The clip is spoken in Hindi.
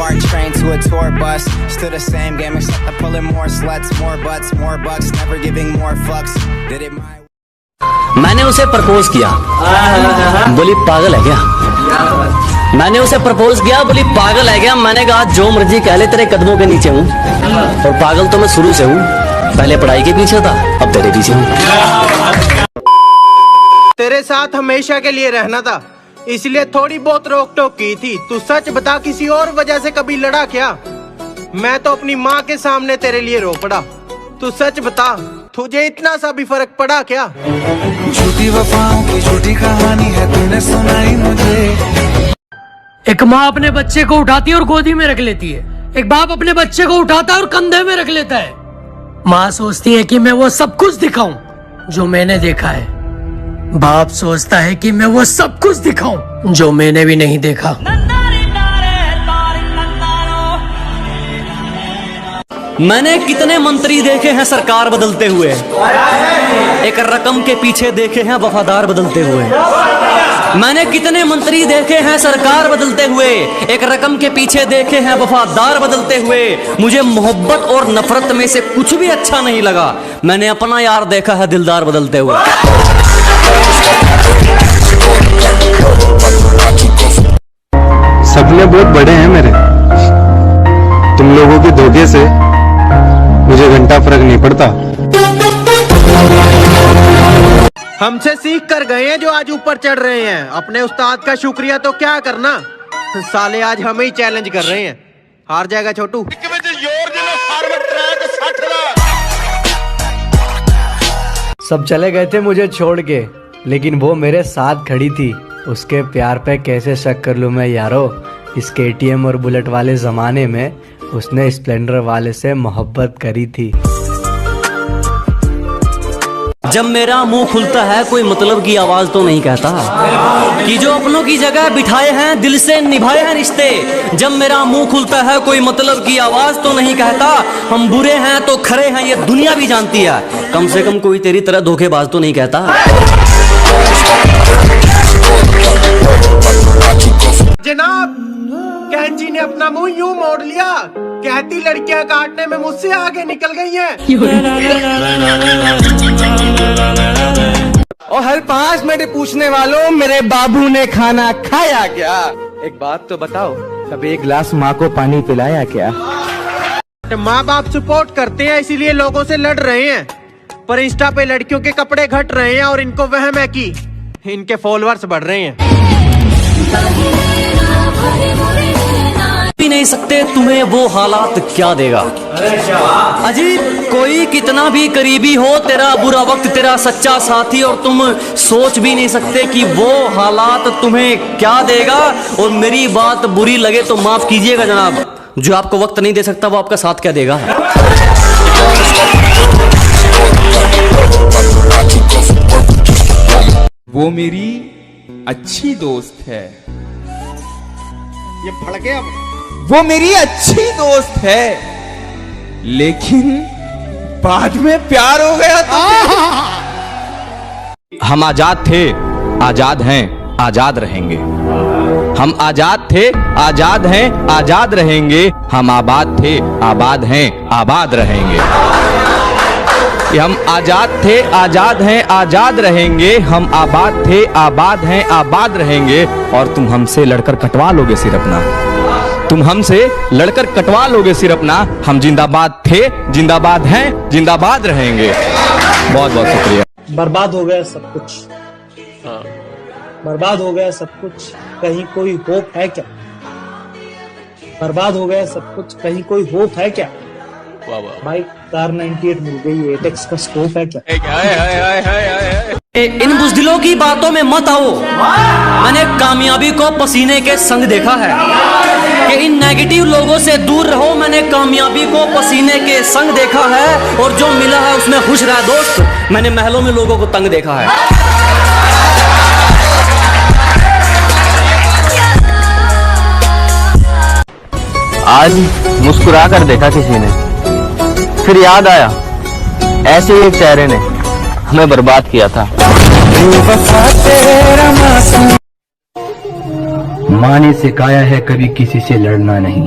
BART train to a tour bus. Still the same game except I'm pulling more sluts, more butts, more bucks, never giving more fucks. Did it my मैंने उसे प्रपोज किया, बोली पागल है क्या? मैंने उसे प्रपोज किया, बोली पागल है क्या? मैंने कहा जो मर्जी कह ले, तेरे कदमों के नीचे हूँ, और पागल तो मैं शुरू से हूँ। पहले पढ़ाई के पीछे था, अब तेरे पीछे हूँ। तेरे साथ हमेशा के लिए रहना था, इसलिए थोड़ी बहुत रोक टोक की थी। तू सच बता, किसी और वजह से कभी लड़ा क्या? मैं तो अपनी माँ के सामने तेरे लिए रो पड़ा। तू सच बता, तुझे इतना सा भी फर्क पड़ा क्या? झूठी वफाओं की झूठी कहानी है, तूने सुनाई मुझे। एक माँ अपने बच्चे को उठाती है और गोदी में रख लेती है। एक बाप अपने बच्चे को उठाता है और कंधे में रख लेता है। माँ सोचती है कि मैं वो सब कुछ दिखाऊं जो मैंने देखा है। बाप सोचता है कि मैं वो सब कुछ दिखाऊं जो मैंने भी नहीं देखा। मैंने कितने मंत्री देखे हैं सरकार बदलते हुए, एक रकम के पीछे देखे हैं वफादार बदलते हुए। मैंने कितने मंत्री देखे हैं सरकार बदलते हुए, एक रकम के पीछे देखे हैं वफादार बदलते हुए। मुझे मोहब्बत और नफरत में से कुछ भी अच्छा नहीं लगा। मैंने अपना यार देखा है दिलदार बदलते हुए। सपने बहुत बड़े हैं मेरे, तुम लोगों के धोखे से मुझे घंटा फर्क नहीं पड़ता। हमसे सीख कर गए हैं जो आज ऊपर चढ़ रहे हैं। अपने उस्ताद का शुक्रिया तो क्या करना, साले आज हमें ही चैलेंज कर रहे हैं। हार जाएगा छोटू। सब चले गए थे मुझे छोड़ के, लेकिन वो मेरे साथ खड़ी थी। उसके प्यार पे कैसे शक कर लूं मैं यारो। इस KTM और बुलेट वाले जमाने में उसने स्प्लेंडर वाले से मोहब्बत करी थी। जब मेरा मुंह खुलता है कोई मतलब की आवाज तो नहीं कहता कि जो अपनों की जगह बिठाए हैं दिल से निभाए हैं रिश्ते। जब मेरा मुंह खुलता है कोई मतलब की आवाज तो नहीं कहता। हम बुरे हैं तो खरे हैं ये दुनिया भी जानती है। कम से कम कोई तेरी तरह धोखेबाज तो नहीं कहता। जनाब, कैंची ने अपना मुंह यूं मोड़ लिया, कहती लड़कियां काटने में मुझसे आगे निकल गई हैं। और हर 5 मिनट पूछने वालों, मेरे बाबू ने खाना खाया क्या? एक बात तो बताओ, कभी एक गिलास माँ को पानी पिलाया क्या? माँ बाप सपोर्ट करते हैं इसीलिए लोगों से लड़ रहे हैं, पर इंस्टा पे लड़कियों के कपड़े घट रहे हैं और इनको वहम है कि इनके फॉलोअर्स बढ़ रहे हैं। भी नहीं सकते तुम्हें वो हालात क्या देगा। अजीब, कोई कितना भी करीबी हो, तेरा बुरा वक्त तेरा सच्चा साथी, और तुम सोच भी नहीं सकते कि वो हालात तुम्हें क्या देगा। और मेरी बात बुरी लगे तो माफ कीजिएगा जनाब, जो आपको वक्त नहीं दे सकता वो आपका साथ क्या देगा। वो मेरी अच्छी दोस्त है। ये फड़ गया। वो मेरी अच्छी दोस्त है, लेकिन बाद में प्यार हो गया तो हम आजाद थे, आजाद हैं, आजाद रहेंगे। हम आजाद थे, आजाद हैं, आजाद रहेंगे। हम आबाद थे, आबाद हैं, आबाद रहेंगे। हम आजाद थे, आजाद हैं, आजाद रहेंगे। हम आबाद थे, आबाद हैं, आबाद रहेंगे। और तुम हमसे लड़कर कटवा लोगे सिर अपना, तुम हमसे लड़कर कटवा लोगे सिर अपना। हम जिंदाबाद थे, जिंदाबाद हैं, जिंदाबाद रहेंगे। बहुत बहुत शुक्रिया। बर्बाद हो गया सब कुछ, बर्बाद हो गया सब कुछ, कहीं कोई होप है क्या? बर्बाद हो गया सब कुछ, कहीं कोई होप है क्या? भाई कार 98 मिल गई, एटेक्स का स्कोप है क्या? इन बुज़दिलों की बातों में मत आओ। मैंने कामयाबी को पसीने के संग देखा है कि इन नेगेटिव लोगों से दूर रहो। मैंने कामयाबी को पसीने के संग देखा है, और जो मिला है उसमें खुश रहा दोस्त। मैंने महलों में लोगों को तंग देखा है। आज मुस्कुरा कर देखा किसी ने, फिर याद आया ऐसे ही एक चेहरे ने हमें बर्बाद किया था। माँ ने सिखाया है कभी किसी से लड़ना नहीं,